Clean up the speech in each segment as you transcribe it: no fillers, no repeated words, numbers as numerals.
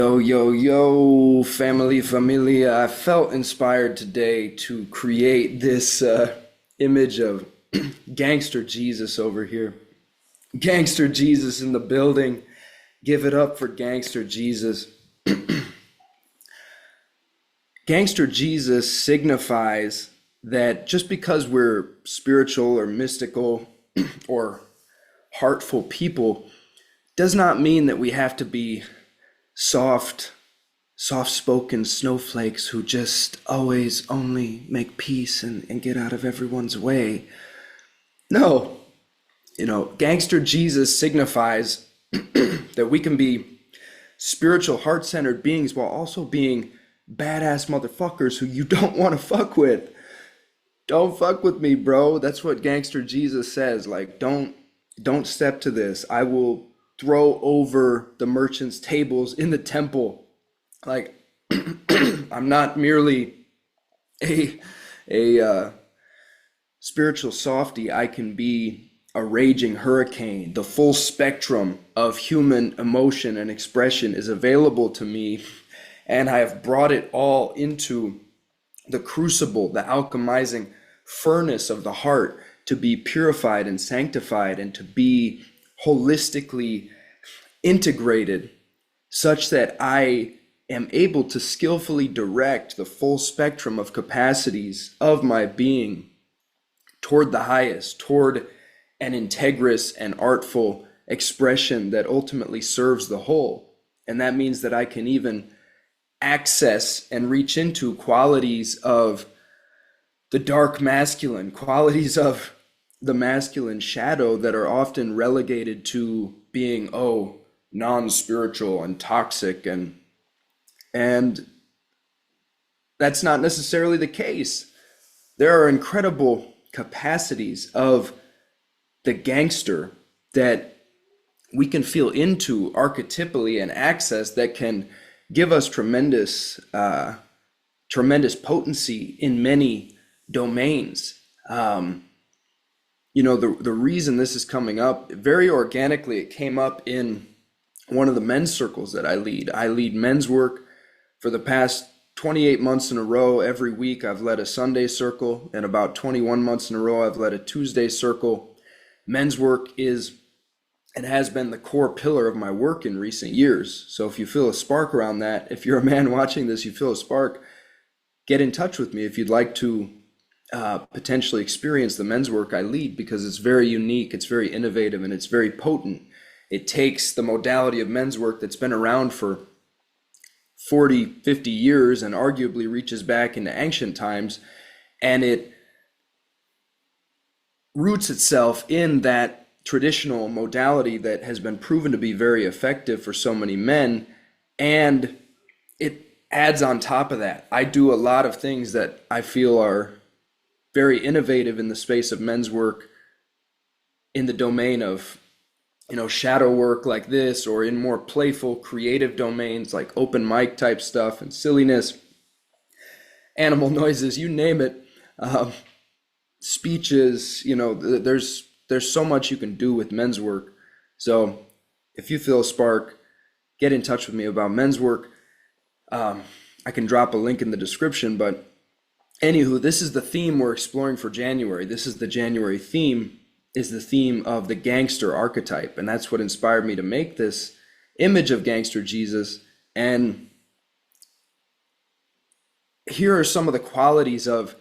Yo, yo, yo, family, familia. I felt inspired today to create this image of Gangster Jesus over here. Gangster Jesus in the building. Give it up for Gangster Jesus. Gangster Jesus signifies that just because we're spiritual or mystical or heartful people does not mean that we have to be soft, soft-spoken snowflakes who just always only make peace and get out of everyone's way. No, Gangster Jesus signifies that we can be spiritual, heart-centered beings while also being badass motherfuckers who you don't want to fuck with. Don't fuck with me, bro. That's what Gangster Jesus says. Like, don't step to this. I will throw over the merchant's tables in the temple. Like, I'm not merely a spiritual softy. I can be a raging hurricane. The full spectrum of human emotion and expression is available to me, and I have brought it all into the crucible, the alchemizing furnace of the heart, to be purified and sanctified and to be holistically integrated such that I am able to skillfully direct the full spectrum of capacities of my being toward the highest, toward an integrous and artful expression that ultimately serves the whole. And that means that I can even access and reach into qualities of the dark masculine, qualities of the masculine shadow that are often relegated to being, non-spiritual and toxic, and that's not necessarily the case. There are incredible capacities of the gangster that we can feel into archetypally and access that can give us tremendous potency in many domains. The reason this is coming up very organically, it came up in one of the men's circles that I lead. I lead men's work for the past 28 months in a row. Every week I've led a Sunday circle, and about 21 months in a row I've led a Tuesday circle. Men's work is and has been the core pillar of my work in recent years. So if you feel a spark around that, if you're a man watching this, you feel a spark, get in touch with me if you'd like to potentially experience the men's work I lead, because it's very unique, it's very innovative, and it's very potent. It takes the modality of men's work that's been around for 40, 50 years and arguably reaches back into ancient times, and it roots itself in that traditional modality that has been proven to be very effective for so many men, and it adds on top of that. I do a lot of things that I feel are very innovative in the space of men's work in the domain of shadow work like this, or in more playful creative domains like open mic type stuff and silliness, animal noises, you name it, speeches. There's so much you can do with men's work. So if you feel a spark, get in touch with me about men's work. I can drop a link in the description, but anywho, this is the theme we're exploring for January. This is the January theme, is the theme of the gangster archetype. And that's what inspired me to make this image of Gangster Jesus. And here are some of the qualities of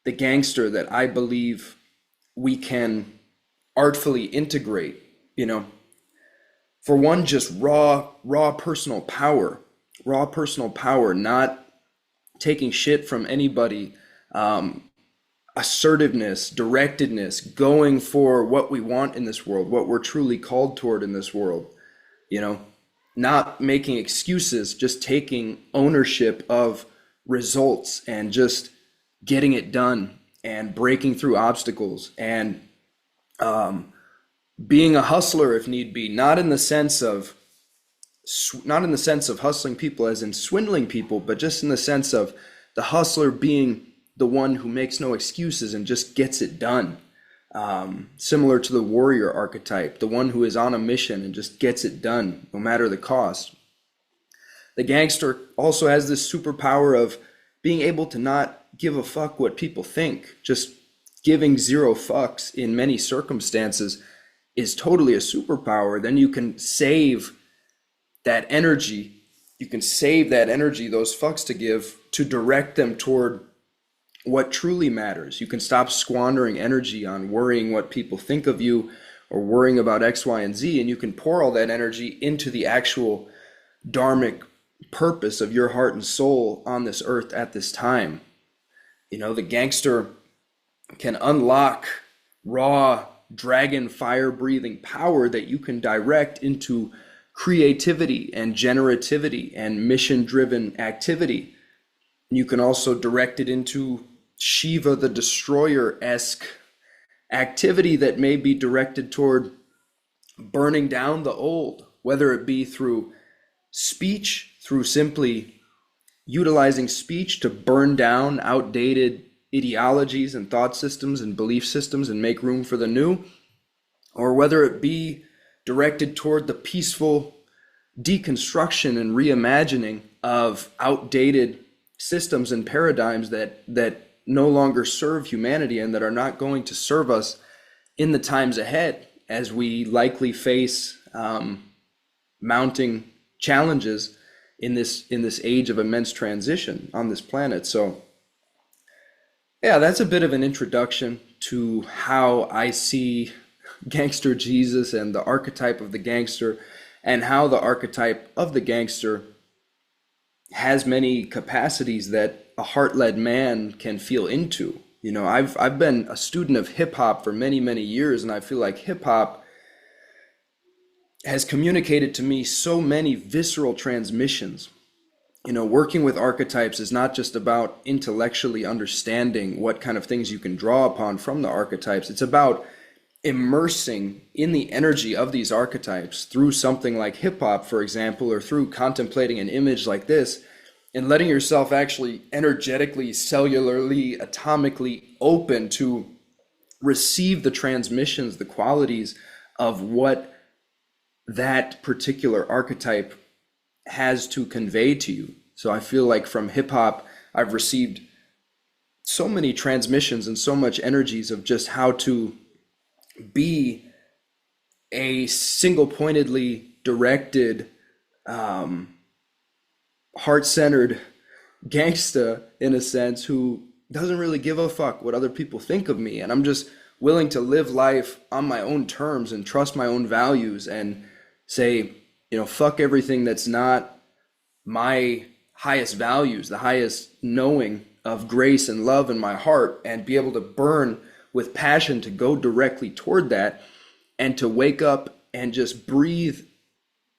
the gangster that I believe we can artfully integrate. For one, just raw personal power, not taking shit from anybody, assertiveness, directedness, going for what we want in this world, what we're truly called toward in this world, not making excuses, just taking ownership of results and just getting it done and breaking through obstacles, and being a hustler if need be, not in the sense of hustling people as in swindling people, but just in the sense of the hustler being the one who makes no excuses and just gets it done. Similar to the warrior archetype, the one who is on a mission and just gets it done no matter the cost. The gangster also has this superpower of being able to not give a fuck what people think. Just giving zero fucks in many circumstances is totally a superpower. Then you can save that energy. You can save that energy, those fucks to give, to direct them toward what truly matters. You can stop squandering energy on worrying what people think of you or worrying about X, Y, and Z, and you can pour all that energy into the actual dharmic purpose of your heart and soul on this earth at this time. You know, the gangster can unlock raw dragon fire breathing power that you can direct into creativity and generativity and mission driven activity. You can also direct it into Shiva the Destroyer-esque activity that may be directed toward burning down the old, whether it be through speech, through simply utilizing speech to burn down outdated ideologies and thought systems and belief systems and make room for the new, or whether it be directed toward the peaceful deconstruction and reimagining of outdated systems and paradigms that no longer serve humanity and that are not going to serve us in the times ahead as we likely face mounting challenges in this age of immense transition on this planet. So yeah, that's a bit of an introduction to how I see Gangster Jesus and the archetype of the gangster, and how the archetype of the gangster has many capacities that a heart-led man can feel into. You know, I've been a student of hip hop for many, many years, and I feel like hip hop has communicated to me so many visceral transmissions. You know, working with archetypes is not just about intellectually understanding what kind of things you can draw upon from the archetypes. It's about immersing in the energy of these archetypes through something like hip hop, for example, or through contemplating an image like this, and letting yourself actually energetically, cellularly, atomically open to receive the transmissions, the qualities of what that particular archetype has to convey to you. So I feel like from hip hop, I've received so many transmissions and so much energies of just how to be a single-pointedly directed, heart-centered gangsta, in a sense, who doesn't really give a fuck what other people think of me. And I'm just willing to live life on my own terms and trust my own values and say, you know, fuck everything that's not my highest values, the highest knowing of grace and love in my heart, and be able to burn with passion to go directly toward that, and to wake up and just breathe,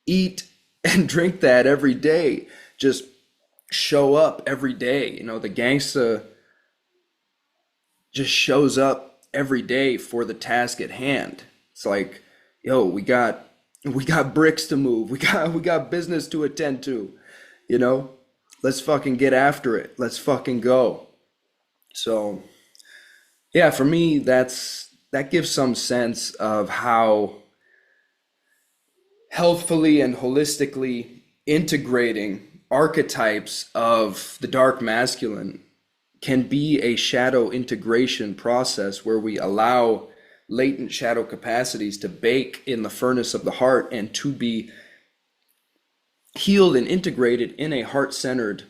eat, and drink that every day. Just show up every day. You know, the gangsta just shows up every day for the task at hand. It's like, yo, we got bricks to move. We got business to attend to. You know, let's fucking get after it. Let's fucking go. So yeah, for me, that gives some sense of how healthfully and holistically integrating archetypes of the dark masculine can be a shadow integration process where we allow latent shadow capacities to bake in the furnace of the heart and to be healed and integrated in a heart-centered,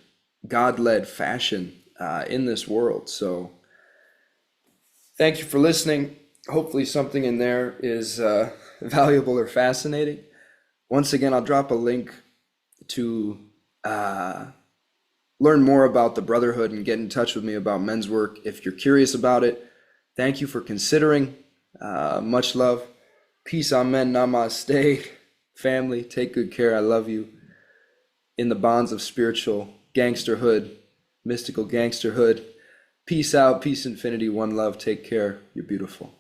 God-led fashion in this world. So thank you for listening. Hopefully something in there is valuable or fascinating. Once again, I'll drop a link to learn more about the Brotherhood and get in touch with me about men's work if you're curious about it. Thank you for considering. Much love. Peace, amen, namaste. Family, take good care. I love you. In the bonds of spiritual gangsterhood, mystical gangsterhood. Peace out, peace infinity, one love. Take care. You're beautiful.